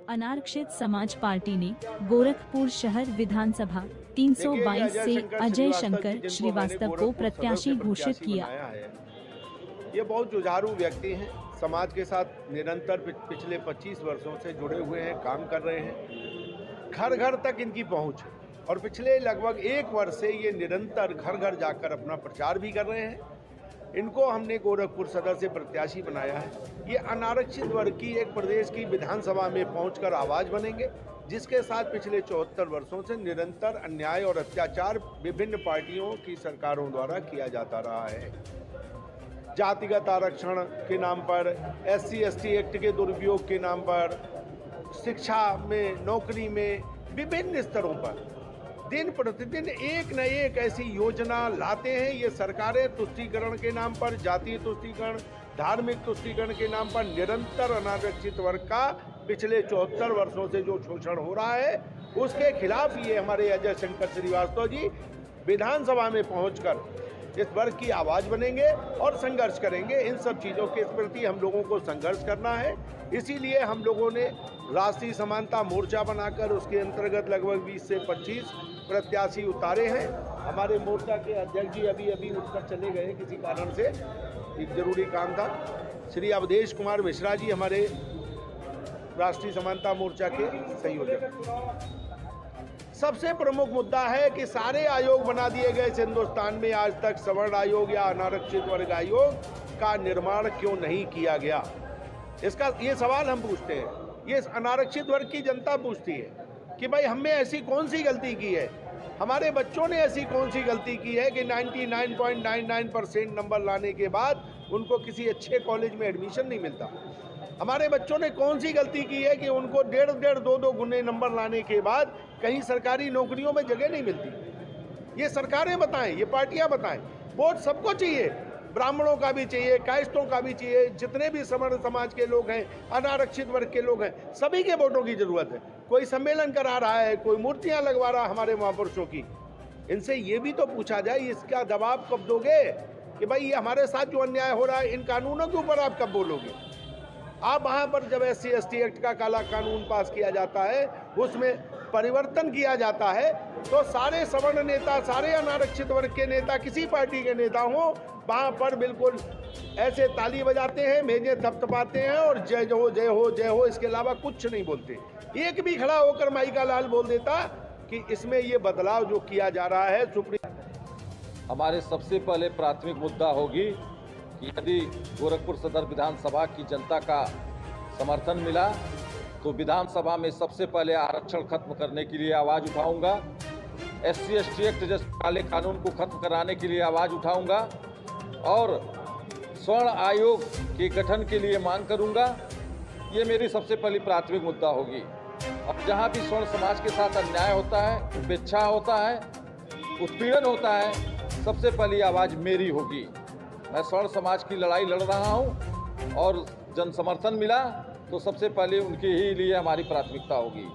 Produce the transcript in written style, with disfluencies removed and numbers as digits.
अनारक्षित समाज पार्टी ने गोरखपुर शहर विधानसभा 322 से अजय शंकर श्रीवास्तव को प्रत्याशी घोषित किया। ये बहुत जुझारू व्यक्ति हैं, समाज के साथ निरंतर पिछले 25 वर्षों से जुड़े हुए हैं, काम कर रहे हैं। घर घर तक इनकी पहुंच है और पिछले लगभग 1 वर्ष से ये निरंतर घर घर जाकर अपना प्रचार भी कर रहे हैं। इनको हमने गोरखपुर सदर से प्रत्याशी बनाया है। ये अनारक्षित वर्ग की एक प्रदेश की विधानसभा में पहुंचकर आवाज बनेंगे, जिसके साथ पिछले 74 वर्षों से निरंतर अन्याय और अत्याचार विभिन्न पार्टियों की सरकारों द्वारा किया जाता रहा है। जातिगत आरक्षण के नाम पर, SC/ST एक्ट के दुरुपयोग के नाम पर, शिक्षा में, नौकरी में, विभिन्न स्तरों पर दिन प्रतिदिन एक न एक ऐसी योजना लाते हैं ये सरकारें। तुष्टीकरण के नाम पर, जातीय तुष्टीकरण, धार्मिक तुष्टीकरण के नाम पर निरंतर अनारक्षित वर्ग का पिछले 74 वर्षों से जो शोषण हो रहा है, उसके खिलाफ ये हमारे अजय शंकर श्रीवास्तव जी विधानसभा में पहुंचकर इस वर्ग की आवाज बनेंगे और संघर्ष करेंगे। इन सब चीज़ों के प्रति हम लोगों को संघर्ष करना है। इसीलिए हम लोगों ने राष्ट्रीय समानता मोर्चा बनाकर उसके अंतर्गत लगभग 20 से 25 प्रत्याशी उतारे हैं। हमारे मोर्चा के अध्यक्ष जी अभी उठकर चले गए, किसी कारण से एक जरूरी काम था। श्री अवधेश कुमार मिश्रा जी हमारे राष्ट्रीय समानता मोर्चा के संयोजक। सबसे प्रमुख मुद्दा है कि सारे आयोग बना दिए गए हिंदुस्तान में, आज तक सवर्ण आयोग या अनारक्षित वर्ग आयोग का निर्माण क्यों नहीं किया गया, इसका ये सवाल हम पूछते हैं। ये अनारक्षित वर्ग की जनता पूछती है कि भाई हमने ऐसी कौन सी गलती की है, हमारे बच्चों ने ऐसी कौन सी गलती की है कि 99.99% नंबर लाने के बाद उनको किसी अच्छे कॉलेज में एडमिशन नहीं मिलता। हमारे बच्चों ने कौन सी गलती की है कि उनको 1.5 2 गुने नंबर लाने के बाद कहीं सरकारी नौकरियों में जगह नहीं मिलती। ये सरकारें बताएं, ये पार्टियां बताएं। वोट सबको चाहिए, ब्राह्मणों का भी चाहिए, कायस्थों का भी चाहिए, जितने भी सवर्ण समाज के लोग हैं, अनारक्षित वर्ग के लोग हैं, सभी के वोटों की जरूरत है। कोई सम्मेलन करा रहा है, कोई मूर्तियां लगवा रहा है हमारे महापुरुषों की, इनसे ये भी तो पूछा जाए इसका जवाब कब दोगे कि भाई ये हमारे साथ जो अन्याय हो रहा है इन कानूनों के ऊपर आप कब बोलोगे। आप वहाँ पर जब SC/ST एक्ट का काला कानून पास किया जाता है, उसमें परिवर्तन किया जाता है, तो सारे सवर्ण नेता, सारे अनारक्षित वर्ग के नेता, किसी पार्टी के नेता हों, वहाँ पर बिल्कुल ऐसे ताली बजाते हैं, मेजें थपथपाते हैं और जय हो जय हो जय हो, इसके अलावा कुछ नहीं बोलते। एक भी खड़ा होकर माई का लाल बोल देता कि इसमें ये बदलाव जो किया जा रहा है सुप्रीम। हमारे सबसे पहले प्राथमिक मुद्दा होगी कि यदि गोरखपुर सदर विधानसभा की जनता का समर्थन मिला तो विधानसभा में सबसे पहले आरक्षण खत्म करने के लिए आवाज़ उठाऊंगा। SC/ST एक्ट जैसे काले कानून को खत्म कराने के लिए आवाज़ उठाऊंगा और स्वर्ण आयोग के गठन के लिए मांग करूंगा। ये मेरी सबसे पहली प्राथमिक मुद्दा होगी। अब जहाँ भी स्वर्ण समाज के साथ अन्याय होता है, उपेक्षा होता है, उत्पीड़न होता है, सबसे पहली आवाज़ मेरी होगी। मैं स्वर्ण समाज की लड़ाई लड़ रहा हूँ और जन समर्थन मिला तो सबसे पहले उनके ही लिए हमारी प्राथमिकता होगी।